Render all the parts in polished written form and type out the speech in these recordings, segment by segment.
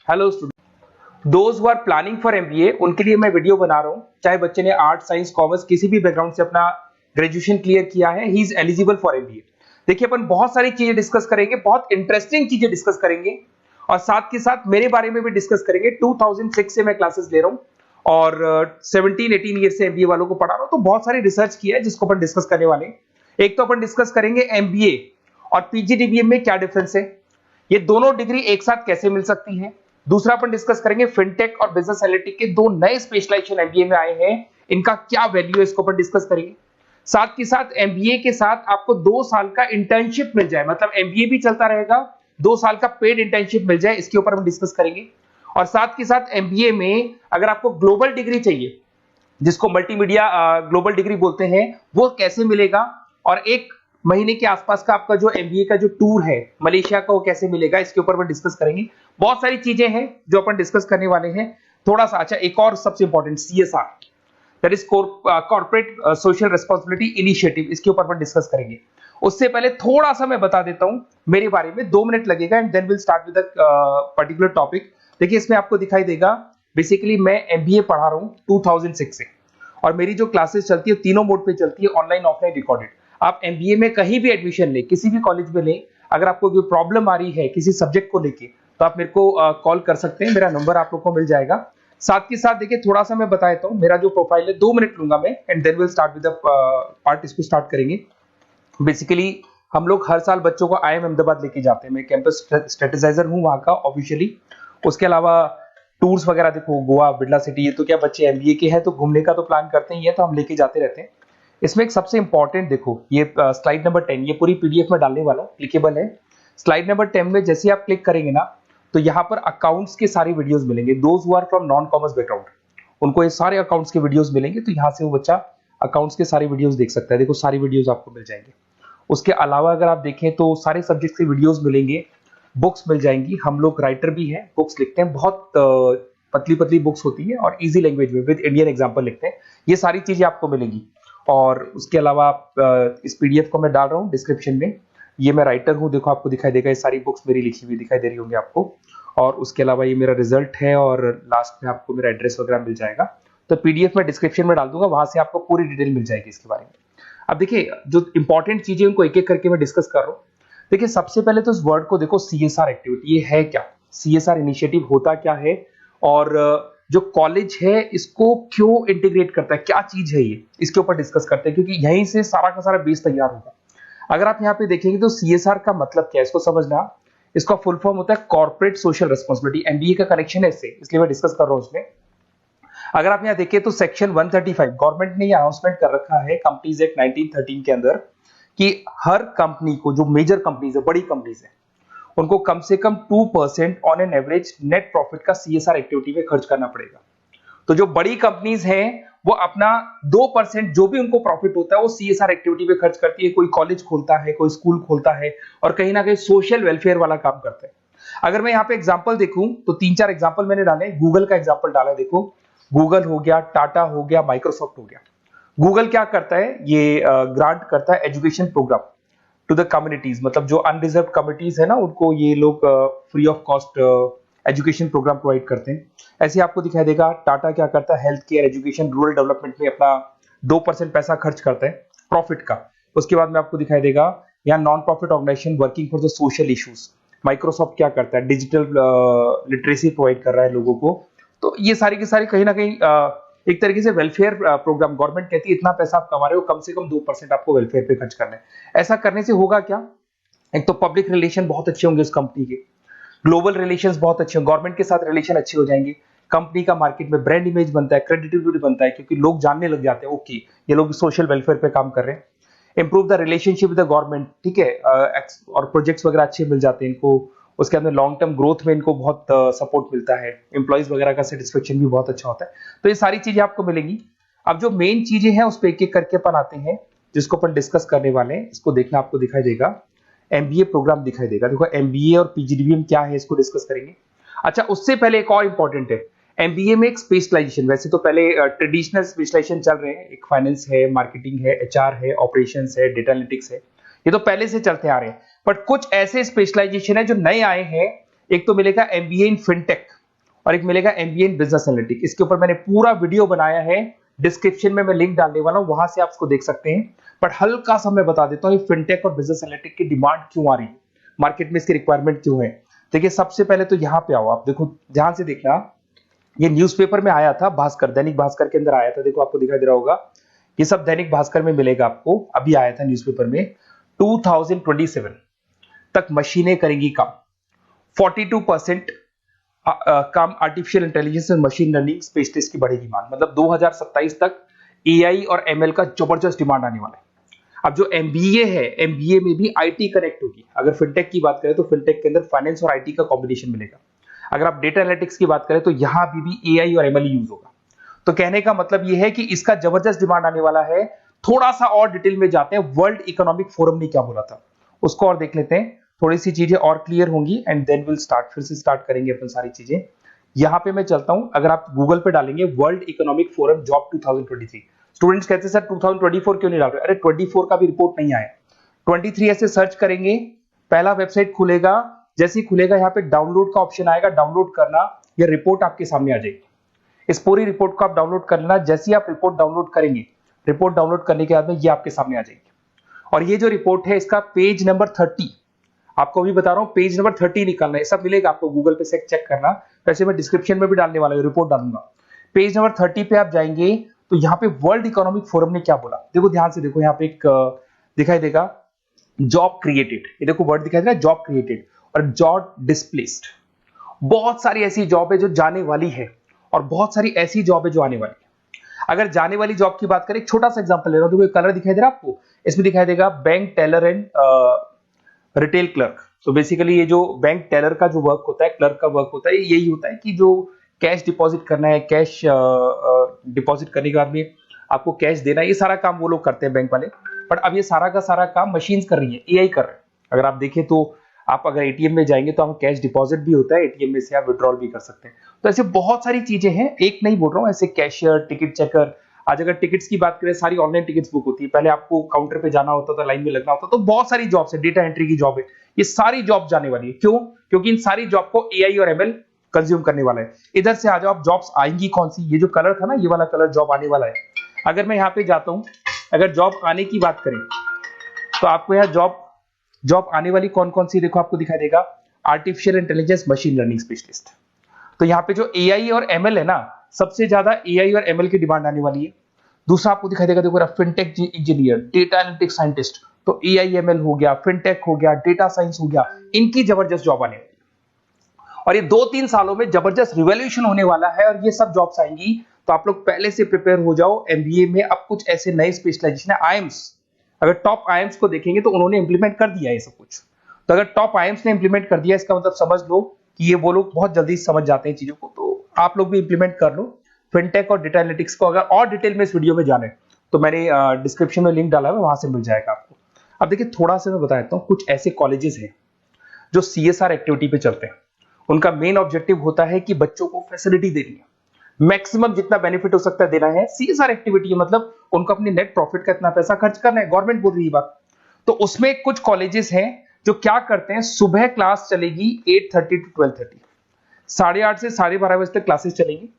Hello student, those who are planning for MBA उनके लिए मैं वीडियो बना रहा हूं। चाहे बच्चे ने आर्ट, साइंस, कॉमर्स किसी भी बैकग्राउंड से अपना ग्रेजुएशन क्लियर किया है, he is eligible for MBA. देखिए, अपन बहुत सारी चीजें डिस्कस करेंगे, बहुत इंटरेस्टिंग चीजें डिस्कस करेंगे और साथ के साथ मेरे बारे में भी डिस्कस करेंगे। 2006 से मैं क्लासेस ले रहा हूं और 17-18 ईयर से एमबीए वालों को पढ़ा रहा हूं, तो बहुत सारी रिसर्च की है जिसको अपन डिस्कस करने वाले हैं। एक तो अपन डिस्कस करेंगे एमबीए और पीजीडीबीएम में क्या डिफरेंस है, ये दोनों डिग्री एक साथ कैसे मिल सकती है। दूसरा अपन डिस्कस करेंगे फिनटेक और बिजनेस एनालिटिक के दो नए स्पेशलाइजेशन एमबीए में आए हैं, इनका क्या वैल्यू है, इसको अपन डिस्कस करेंगे। साथ के साथ एमबीए के साथ आपको 2 साल का इंटर्नशिप मिल जाए, मतलब एमबीए भी चलता रहेगा, 2 साल का पेड इंटर्नशिप मिल जाए, इसके ऊपर हम डिस्कस करेंगे। और साथ के साथ एमबीए में अगर आपको ग्लोबल डिग्री चाहिए, जिसको मल्टीमीडिया ग्लोबल डिग्री बोलते हैं, वो कैसे मिलेगा, और 1 महीने के आसपास का आपका जो एमबीए का जो टूर है मलेशिया का, वो कैसे मिलेगा, इसके ऊपर अपन डिस्कस करेंगे। बहुत सारी चीजें हैं जो अपन डिस्कस करने वाले हैं। थोड़ा सा अच्छा, एक और सबसे important CSR, that is corporate social responsibility initiative, इसके ऊपर अपन डिस्कस करेंगे। उससे पहले थोड़ा सा मैं बता देता हूं मेरे बारे में, 2 मिनट लगेगा and then will start with particular topic. देखिए, इसमें आपको दिखाई देगा बेसिकली मैं एमबीए पढ़ा रहा हूं 2006 से, और मेरी जो क्लासेस चलती है तीनों मोड पे चलती है, ऑनलाइन, ऑफलाइन, रिकॉर्डेड। आप एमबीए में कहीं भी एडमिशन लें, किसी भी कॉलेज में लें, अगर आपको कोई प्रॉब्लम आ रही है किसी सब्जेक्ट को लेके, तो आप मेरे को कॉल कर सकते हैं, मेरा नंबर आप लोग को मिल जाएगा। साथ के साथ देखिए, थोड़ा सा मैं बता देता हूँ, मेरा जो प्रोफाइल है 2 मिनट लूंगा मैं and then will start with the part, इसको स्टार्ट करेंगे। बेसिकली हम लोग हर साल बच्चों को आईएम अहमदाबाद लेके जाते हैं, मैं कैंपस स्ट्रेटेजाइजर हूँ वहाँ का ऑफिशियली। उसके अलावा टूर्स वगैरह, देखो गोवा, बिरला सिटी, ये तो क्या बच्चे एमबीए के हैं तो घूमने का तो प्लान करते ही है, तो हम लेके जाते रहते हैं। इसमें एक सबसे इंपॉर्टेंट, देखो ये स्लाइड नंबर 10, ये पूरी पीडीएफ में डालने वाला हूँ, क्लिकेबल है। स्लाइड नंबर 10 में जैसे आप क्लिक करेंगे ना, तो यहाँ पर अकाउंट्स के सारे वीडियोस मिलेंगे। Those who are from non commerce background, उनको ये सारे अकाउंट्स के वीडियोस मिलेंगे, तो यहाँ से वो बच्चा अकाउंट्स के सारे वीडियोस देख सकता है। देखो, सारी वीडियोस आपको मिल जाएंगे। उसके अलावा अगर आप देखें तो सारे सब्जेक्ट के वीडियोस मिलेंगे, बुक्स मिल जाएंगी। हम लोग राइटर भी हैं, बुक्स लिखते हैं, बहुत पतली पतली बुक्स होती है और इजी लैंग्वेज में विद इंडियन एग्जांपल लिखते हैं। ये सारी चीजें आपको मिलेंगी। और उसके अलावा इस पीडीएफ को मैं डाल रहा हूँ डिस्क्रिप्शन में, ये मैं राइटर हूँ, देखो आपको दिखाई देगा, ये सारी बुक्स मेरी लिखी हुई दिखाई दे रही होंगी आपको। और उसके अलावा ये मेरा रिजल्ट है और लास्ट में आपको मेरा एड्रेस वगैरह मिल जाएगा। तो पीडीएफ में डिस्क्रिप्शन में डाल दूंगा, वहां से आपको पूरी डिटेल मिल जाएगी इसके बारे में। अब देखिए, जो इंपॉर्टेंट चीजें उनको एक एक करके मैं डिस्कस कर रहा हूँ। देखिए, सबसे पहले तो इस वर्ड को देखो, सीएसआर एक्टिविटी, ये है क्या, सीएसआर इनिशिएटिव होता क्या है, और जो कॉलेज है इसको क्यों इंटीग्रेट करता है, क्या चीज है ये, इसके ऊपर डिस्कस करते हैं, क्योंकि यहीं से सारा का सारा बेस तैयार होगा। अगर आप यहाँ पे देखेंगे तो सीएसआर का मतलब क्या है, इसको समझना। इसका फुल फॉर्म होता है कॉर्पोरेट सोशल रिस्पांसिबिलिटी। एमबीए का कनेक्शन है इससे, इसलिए मैं डिस्कस कर रहा हूँ इसमें। अगर आप यहाँ देखिए तो सेक्शन 135, गवर्नमेंट ने ये अनाउंसमेंट कर रखा है कंपनीज एक्ट 1913 के अंदर, कि हर कंपनी को, जो मेजर कंपनीज है, बड़ी कंपनीज है, उनको कम से कम 2% on an average net profit का सीएसआर एक्टिविटी में खर्च करना पड़ेगा। तो जो बड़ी कंपनीज हैं वो अपना 2% जो भी उनको प्रॉफिट होता है वो सीएसआर एक्टिविटी पे खर्च करती है। कोई कॉलेज खोलता है, कोई स्कूल खोलता है, और कहीं ना कहीं सोशल वेलफेयर वाला काम करता है। अगर मैं यहाँ पे एग्जांपल देखूं तो 3-4 एग्जांपल मैंने डाले। गूगल का एग्जांपल डाला है, देखो गूगल हो गया, टाटा हो गया, माइक्रोसॉफ्ट हो गया। गूगल क्या करता है, ये ग्रांट करता है education program to the communities, मतलब जो अनरिजर्व कम्युनिटीज है ना, उनको ये लोग free of cost education program provide करते हैं। ऐसे आपको दिखाई देगा टाटा क्या करता है, health care, education, rural development में अपना 2% पैसा खर्च करता है प्रॉफिट का। उसके बाद में आपको दिखाई देगा यहाँ non profit organisation working for the social issues. Microsoft क्या करता है, डिजिटल लिटरेसी प्रोवाइड कर रहा है लोगों को। तो ये सारी की सारी कहीं ना कहीं एक तरीके से वेलफेयर प्रोग्राम। गवर्नमेंट कहती है इतना पैसा आप कमा रहे हो, कम से कम 2% आपको वेलफेयर पे खर्च करना है। ऐसा करने से होगा क्या, एक तो पब्लिक रिलेशन बहुत अच्छे होंगे उस कंपनी के, ग्लोबल रिलेशंस बहुत अच्छे होंगे, गवर्नमेंट के साथ रिलेशन अच्छे हो जाएंगे, कंपनी का मार्केट में ब्रांड इमेज बनता है, क्रेडिबिलिटी बनता है, क्योंकि लोग जानने लग जाते हैं ओके ये लोग सोशल वेलफेयर पे काम कर रहे हैं। Improve the relationship with the government, ठीक है, और प्रोजेक्ट्स वगैरह अच्छे मिल जाते हैं इनको। उसके अंदर लॉन्ग टर्म ग्रोथ में इनको बहुत सपोर्ट मिलता है, एम्प्लॉइज वगैरह का सेटिस्फेक्शन भी बहुत अच्छा होता है। तो ये सारी चीजें आपको मिलेंगी। अब जो मेन चीजें हैं उस पर एक एक करके अपन आते हैं, जिसको अपन डिस्कस करने वाले हैं। इसको देखना, आपको दिखाई देगा एमबीए प्रोग्राम दिखाई देगा। देखो एमबीए और पीजीडीबीएम क्या है, इसको डिस्कस करेंगे। अच्छा, उससे पहले एक और इंपॉर्टेंट है, एमबीए में एक स्पेशलाइजेशन। वैसे तो पहले ट्रेडिशनल स्पेशलाइजेशन चल रहे हैं, एक फाइनेंस है, मार्केटिंग है, एचआर है, ऑपरेशंस है, डेटा एनालिटिक्स है, ये तो पहले से चलते आ रहे हैं। बट कुछ ऐसे स्पेशलाइजेशन है जो नए आए हैं। एक तो मिलेगा एमबीए इन फिनटेक, और एक मिलेगा एमबीए इन बिजनेस एनालिटिक्स। इसके ऊपर मैंने पूरा वीडियो बनाया है, डिस्क्रिप्शन में मैं लिंक डालने वाला हूं, वहां से आप उसको देख सकते हैं। बट हल्का सा मैं बता देता हूं ये फिनटेक और बिजनेस एनालिटिक्स की डिमांड क्यों आ रही है, मार्केट में इसकी रिक्वायरमेंट क्यों है। देखिए सबसे पहले तो यहाँ पे आओ, आप देखो ध्यान से देखना, ये न्यूज़पेपर में आया था, भास्कर, दैनिक भास्कर के अंदर आया था, देखो आपको दिखाई दे रहा होगा, ये सब दैनिक भास्कर में मिलेगा आपको, अभी आया था न्यूज़पेपर में। 2027 तक मशीनें करेंगी काम, 42% काम आर्टिफिशियल इंटेलिजेंस और मशीन लर्निंग स्पेशलिस्ट की बढ़ेगी मांग, मतलब 2027 तक एआई और एमएल का जबरदस्त डिमांड आने वाला है। अब जो एमबीए है, एमबीए में भी आईटी कनेक्ट होगी। अगर फिनटेक की बात करें तो फिनटेक के अंदर फाइनेंस और आईटी का कॉम्बिनेशन मिलेगा। अगर आप डेटा एनालिटिक्स की बात करें तो यहां भी एआई और एमएल यूज होगा। तो कहने का मतलब यह है कि इसका जबरदस्त डिमांड आने वाला है। थोड़ा सा और डिटेल में जाते हैं, वर्ल्ड इकोनॉमिक फोरम ने क्या बोला था उसको और देख लेते हैं, थोड़ी सी चीजें और क्लियर होंगी एंड देन विल स्टार्ट, फिर से स्टार्ट करेंगे अपन सारी चीजें। यहां पे मैं चलता हूं, अगर आप गूगल पे डालेंगे world economic forum job 2023, students कहते हैं सर 2024 क्यों नहीं डाल रहे, अरे 24 का भी रिपोर्ट नहीं आया, 23 ऐसे सर्च करेंगे, पहला वेबसाइट खुलेगा, जैसे ही खुलेगा यहाँ पे डाउनलोड का ऑप्शन आएगा, डाउनलोड करना, ये रिपोर्ट आपके सामने आ जाएगी। इस पूरी रिपोर्ट को आप डाउनलोड कर लेना, जैसे ही आप रिपोर्ट डाउनलोड करेंगे, रिपोर्ट डाउनलोड करने के बाद में ये आपके सामने आ जाएगी। और ये जो रिपोर्ट है इसका पेज नंबर 30, आपको भी बता रहा हूं पेज नंबर 30 निकालना है, सब मिलेगा आपको गूगल पे से चेक करना, वैसे मैं डिस्क्रिप्शन में भी डालने वाला हूं, रिपोर्ट डालूंगा। पेज नंबर 30 पे आप जाएंगे तो यहाँ पे वर्ल्ड इकोनॉमिक फोरम ने क्या बोला, देखो ध्यान से देखो, यहाँ पे एक दिखाई देगा जॉब क्रिएटेड, ये देखो वर्ड दिखाई दे रहा है जॉब क्रिएटेड और जॉब डिस्प्लेस्ड। बहुत सारी ऐसी जॉब है जो जाने वाली है और बहुत सारी ऐसी जॉब है जो आने वाली है। अगर जाने वाली जॉब की बात करें, एक छोटा सा एग्जांपल ले रहा हूं, देखो कलर दिखाई दे रहा है आपको, इसमें दिखाई देगा bank teller and retail clerk. तो बेसिकली ये जो बैंक टेलर का जो वर्क होता है, क्लर्क का वर्क होता है, यही होता है कि जो कैश डिपॉजिट करना है, कैश डिपॉजिट करने के बाद में आपको कैश देना है, ये सारा काम वो लोग करते हैं बैंक वाले। बट अब ये सारा का सारा काम मशीन्स कर रही है, एआई कर रहे हैं। अगर आप देखें तो आप अगर एटीएम में जाएंगे तो आपको कैश डिपॉजिट भी होता है, एटीएम में से आप विड्रॉल भी कर सकते हैं। तो ऐसे बहुत सारी चीजें हैं, एक नहीं बोल रहा हूँ, ऐसे कैशियर, टिकट चेकर, आज अगर टिकट्स की बात करें सारी ऑनलाइन टिकट्स बुक होती है, पहले आपको काउंटर पे जाना होता था, लाइन में लगना होता, तो बहुत सारी जॉब्स है, डेटा एंट्री की जॉब है, ये सारी जॉब जाने वाली है। क्यों? क्योंकि इन सारी जॉब को एआई और एमएल कंज्यूम करने वाला है। इधर से आ जाओ, आप जॉब्स आएंगी कौन सी, ये जो कलर था ना, ये वाला कलर जॉब आने वाला है। अगर मैं यहाँ पे जाता हूं, अगर जॉब आने की बात करें तो आपको यहाँ जॉब आने वाली कौन कौन सी, देखो आपको दिखाई देगा artificial intelligence machine learning specialist. तो यहाँ पे जो एआई और एमएल है ना, सबसे ज्यादा एआई और एमएल की डिमांड आने वाली है। दूसरा आपको दिखाई देगा, देखो fintech engineer, data analytics scientist, तो एआई एमएल हो गया, फिनटेक हो गया, डेटा साइंस हो गया, इनकी जबरदस्त जॉब आने वाली है। और ये 2-3 सालों में जबरदस्त रिवॉल्यूशन होने वाला है और ये सब जॉब्स आएंगी। तो आप लोग पहले से प्रिपेयर हो जाओ। एमबीए में अब कुछ ऐसे नए स्पेशलाइजेशन है, आईएम्स, अगर टॉप आईएम्स को देखेंगे तो उन्होंने इंप्लीमेंट कर दिया है ये सब कुछ। तो अगर टॉप आईएम्स ने इंप्लीमेंट कर दिया, इसका मतलब समझ लो कि ये वो लोग बहुत जल्दी समझ जाते हैं चीजों को, तो आप लोग भी इंप्लीमेंट कर लो फिनटेक और डेटा एनालिटिक्स को। अगर और डिटेल में इस वीडियो में जाने तो मैंने डिस्क्रिप्शन में लिंक डाला है, वहां से मिल जाएगा आपको। अब देखिए थोड़ा सा मैं बता देता हूँ, कुछ ऐसे कॉलेजेस हैं जो सीएसआर एक्टिविटी पे चलते हैं। उनका मेन ऑब्जेक्टिव होता है कि बच्चों को फैसिलिटी देनी है, मैक्सिमम जितना बेनिफिट हो सकता है देना है। सीएसआर एक्टिविटी मतलब उनको अपने नेट प्रॉफिट का इतना पैसा खर्च करना है, गवर्नमेंट बोल रही है बात। तो उसमें कुछ कॉलेजेस हैं जो क्या करते हैं, सुबह क्लास चलेगी 8:30 to 12:30, 8:30 से 12:30 बजे तक क्लासेस चलेंगी।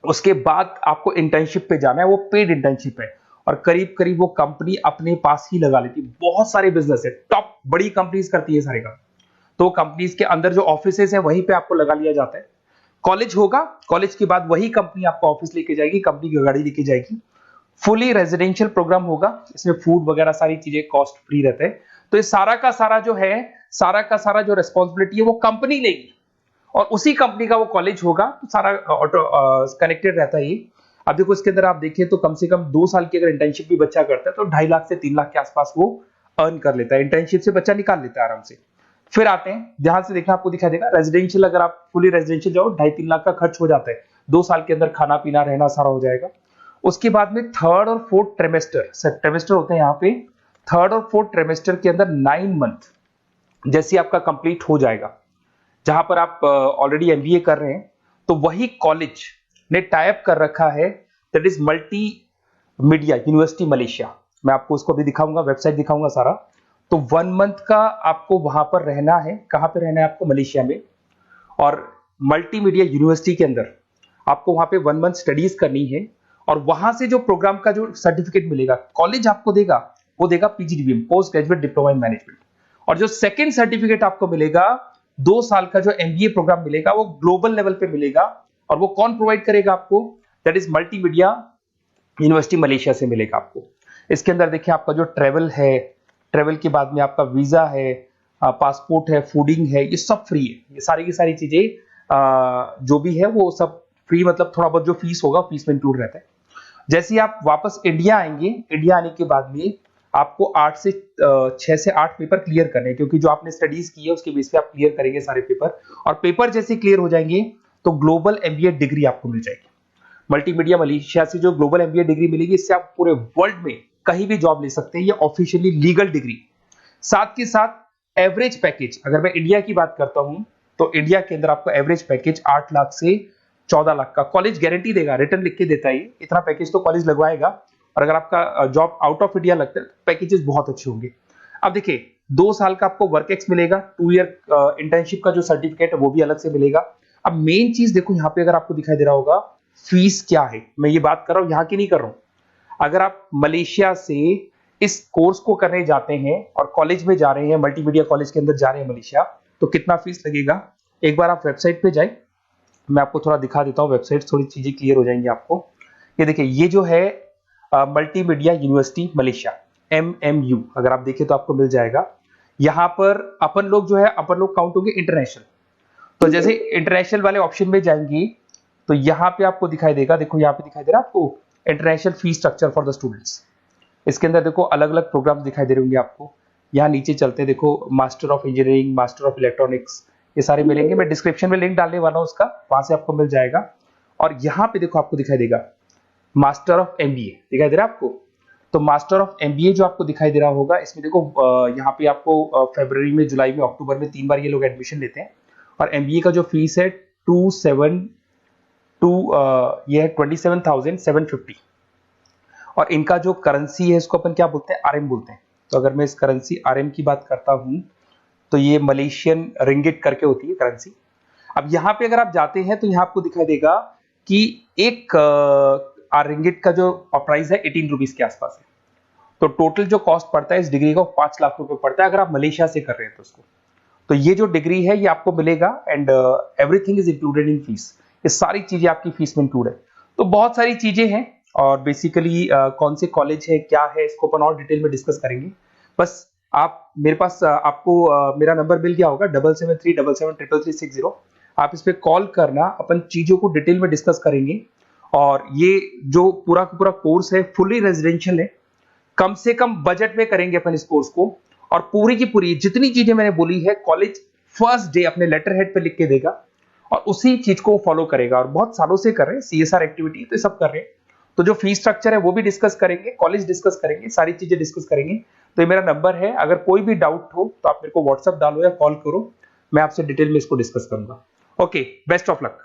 उसके बाद आपको इंटर्नशिप पे जाना है, वो पेड इंटर्नशिप है और करीब करीब वो कंपनी अपने पास ही लगा लेती है। बहुत सारे बिजनेस है, टॉप बड़ी कंपनीज करती है सारे काम। तो कंपनीज के अंदर जो ऑफिसेज है वहीं पे आपको लगा लिया जाता है। कॉलेज होगा, कॉलेज के बाद वही कंपनी आपको ऑफिस लेके जाएगी, कंपनी की गाड़ी लेके जाएगी। फुली रेजिडेंशियल प्रोग्राम होगा, इसमें फूड वगैरह सारी चीजें कॉस्ट फ्री रहते हैं। तो ये सारा का सारा जो है, सारा का सारा जो रेस्पॉन्सिबिलिटी है वो कंपनी लेगी और उसी कंपनी का वो कॉलेज होगा। तो सारा ऑटो कनेक्टेड रहता है ये। अब देखो इसके अंदर आप देखें तो कम से कम 2 साल की अगर इंटर्नशिप भी बच्चा करता है तो 2.5 लाख से 3 लाख के आसपास वो अर्न कर लेता है, इंटर्नशिप से बच्चा निकाल लेता है आराम से। फिर आते हैं, ध्यान से देखना, आपको दिखाई देगा रेजिडेंशियल, अगर आप फुली रेजिडेंशियल जाओ 2.5-3 लाख का खर्च हो जाता है, 2 साल के अंदर खाना पीना रहना सारा हो जाएगा। उसके बाद में थर्ड और फोर्थ ट्रेमेस्टर होते हैं यहाँ पे। थर्ड और फोर्थ ट्रेमेस्टर के अंदर 9 मंथ जैसे आपका कंप्लीट हो जाएगा, जहां पर आप ऑलरेडी एमबीए कर रहे हैं, तो वही कॉलेज ने टाई अप कर रखा है, that is multi media university Malaysia. मैं आपको उसको भी दिखाऊंगा, वेबसाइट दिखाऊंगा सारा। तो 1 मंथ का आपको वहां पर रहना है। कहां पे रहना है आपको? मलेशिया में। और मल्टीमीडिया यूनिवर्सिटी के अंदर आपको वहां पे 1 मंथ स्टडीज करनी है और वहां से जो प्रोग्राम का जो सर्टिफिकेट मिलेगा कॉलेज आपको देगा, वो देगा PGDBM, post graduate diploma in management. और जो सेकंड सर्टिफिकेट आपको मिलेगा 2 साल का जो एमबीए प्रोग्राम मिलेगा वो ग्लोबल लेवल पे मिलेगा। और वो कौन प्रोवाइड करेगा आपको? That is multimedia university Malaysia से मिलेगा आपको। इसके अंदर देखिए आपका जो ट्रेवल है, ट्रेवल के बाद में आपका वीजा है, पासपोर्ट है, फूडिंग है, ये सब फ्री है। ये सारी की सारी चीजें जो भी है वो सब फ्री, मतलब थोड़ा बहुत जो फीस होगा फीस में इंक्लूड रहता है। जैसे ही आप वापस इंडिया आएंगे, इंडिया आने के बाद में आपको 6 से 8 पेपर क्लियर करने हैं, क्योंकि जो आपने स्टडीज की है उसके बेस पे आप क्लियर करेंगे सारे पेपर। और पेपर जैसे क्लियर हो जाएंगे तो ग्लोबल एमबीए डिग्री आपको मिल जाएगी। मल्टीमीडिया मलेशिया से जो ग्लोबल एमबीए डिग्री मिलेगी, इससे आप पूरे वर्ल्ड में कहीं भी जॉब ले सकते हैं। ये ऑफिशियली लीगल डिग्री। साथ के साथ एवरेज पैकेज, अगर मैं इंडिया की बात करता हूं तो इंडिया के अंदर आपको एवरेज पैकेज 8 लाख से 14 लाख का कॉलेज गारंटी देगा, रिटर्न लिख के देता है। इतना पैकेज तो कॉलेज लगवाएगा। और अगर आपका जॉब आउट ऑफ इंडिया लगता है तो पैकेजेस बहुत अच्छे होंगे। अब देखिए 2 साल का आपको वर्क एक्स मिलेगा, 2 ईयर इंटर्नशिप का जो सर्टिफिकेट है वो भी अलग से मिलेगा। अब मेन चीज देखो यहाँ पे, अगर आपको दिखाई दे रहा होगा फीस क्या है, मैं ये बात कर रहा हूं यहाँ की नहीं कर रहा हूं। अगर आप मलेशिया से इस कोर्स को करने जाते हैं और कॉलेज में जा रहे हैं, मल्टीमीडिया कॉलेज के अंदर जा रहे हैं मलेशिया, तो कितना फीस लगेगा? एक बार आप वेबसाइट पे जाए, मैं आपको थोड़ा दिखा देता हूँ वेबसाइट, थोड़ी चीजें क्लियर हो जाएंगी आपको। ये देखिए, ये जो है मल्टीमीडिया यूनिवर्सिटी मलेशिया, MMU, अगर आप देखें तो आपको मिल जाएगा। यहाँ पर अपन लोग जो है, अपन लोग काउंट होंगे इंटरनेशनल। तो जैसे इंटरनेशनल वाले ऑप्शन में जाएंगे तो यहाँ पे आपको दिखाई देगा, देखो यहाँ पे दिखाई दे रहा है आपको international fee structure for the students. इसके अंदर देखो अलग अलग प्रोग्राम दिखाई दे रहे होंगे आपको। यहाँ नीचे चलते हैं, देखो master of engineering, master of electronics, ये सारे मिलेंगे। मैं डिस्क्रिप्शन में लिंक डालने वाला हूँ उसका, वहां से आपको मिल जाएगा। और यहाँ पे देखो आपको दिखाई देगा मास्टर ऑफ एमबीए, दिखाई दे रहा है आपको। तो मास्टर ऑफ एमबीए जो आपको दिखाई दे रहा होगा, इसमें देखो यहाँ पे आपको फरवरी में, जुलाई में, अक्टूबर में 3 बार ये लोग एडमिशन लेते हैं। और एमबीए का जो फीस है 27,750। और इनका जो करेंसी है इसको अपन क्या बोलते हैं? आरएम बोलते हैं। तो अगर मैं इस करेंसी आरएम की बात करता हूं तो ये मलेशियन रिंगिट करके होती है करेंसी। अब यहाँ पे अगर आप जाते हैं तो यहाँ आपको दिखाई देगा कि एक रिंगिट का जो प्राइस है 18 रुपीज के आसपास है। तो टोटल जो कॉस्ट पड़ता है इस डिग्री का 5 लाख रुपए पड़ता है, अगर आप मलेशिया से कर रहे हैं तो उसको। तो ये जो डिग्री है ये आपको मिलेगा and everything is included in fees. ये सारी चीजें आपकी फीस में इंक्लूड है। तो बहुत सारी चीजें हैं और बेसिकली कौन से कॉलेज है, क्या है, इसको अपन और डिटेल में डिस्कस करेंगे। बस आप मेरे पास आपको मेरा नंबर मिल गया होगा 7737773360। आप इस पे कॉल करना, अपन चीजों को डिटेल में डिस्कस करेंगे। और ये जो पूरा का पूरा कोर्स है फुली रेजिडेंशियल है, कम से कम बजट में करेंगे अपन इस कोर्स को। और पूरी की पूरी जितनी चीजें मैंने बोली है कॉलेज फर्स्ट डे अपने लेटर हेड पे लिख के देगा और उसी चीज को फॉलो करेगा। और बहुत सालों से कर रहे हैं CSR एक्टिविटी, तो सब कर रहे हैं। तो जो फीस स्ट्रक्चर है वो भी डिस्कस करेंगे, कॉलेज डिस्कस करेंगे, सारी चीजें डिस्कस करेंगे। तो ये मेरा नंबर है, अगर कोई भी डाउट हो तो आप मेरे को व्हाट्सएप डालो या कॉल करो, मैं आपसे डिटेल में इसको डिस्कस करूंगा। Okay, best of luck.